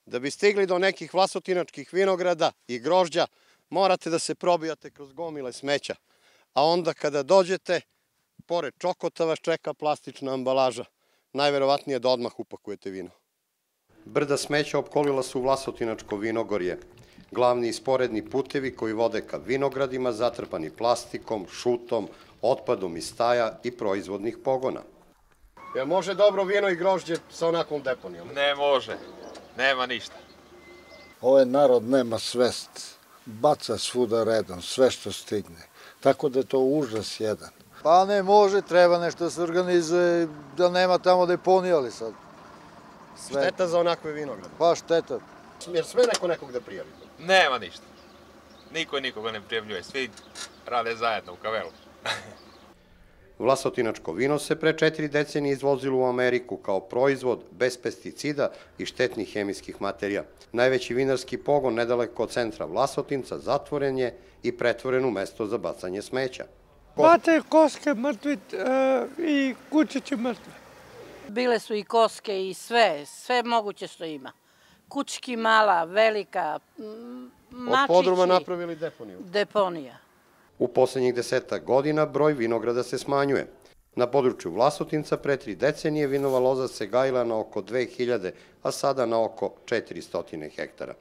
Da bi stigli do nekih vlasotinačkih vinograda i grožđa, morate da se probijate kroz gomile smeća. A onda kada dođete, pored čokota vas čeka plastična ambalaža. Najverovatnije da odmah upakujete vino. Brda smeća opkolila su Vlasotinačko vinogorje. Glavni i sporedni putevi koji vode ka vinogradima zatrpani plastikom, šutom, otpadom iz staja i proizvodnih pogona. Jel može dobro vino i grožđe sa onakvom deponijom? Ne može, nema ništa. Ovaj narod nema svest, baca svuda redom, sve što stigne. Tako da je to užas jedan. Pa ne može, treba nešto da se organizuje, da nema tamo deponija, ali sad. Šteta za onakve vinograde. Pa šteta. Jer sve neko nekog da prijavi? Nema ništa. Niko nikoga ne prijavljuje, svi rade zajedno u kavelu. Vlasotinačko vino se pre 4 decenije izvozilo u Ameriku kao proizvod bez pesticida i štetnih hemijskih materija. Najveći vinarski pogon nedaleko od centra Vlasotinca zatvoren je i pretvoren u mesto za bacanje smeća. Bacaju koske mrtvi i kučiće mrtve. Bile su i koske i sve moguće što ima. Kučki mala, velika, mačići. Od podruma napravili deponiju? Deponija. U poslednjih 10 godina broj vinograda se smanjuje. Na području Vlasotinca pre 3 decenije vinova loza se gajila na oko 2000, a sada na oko 400 hektara.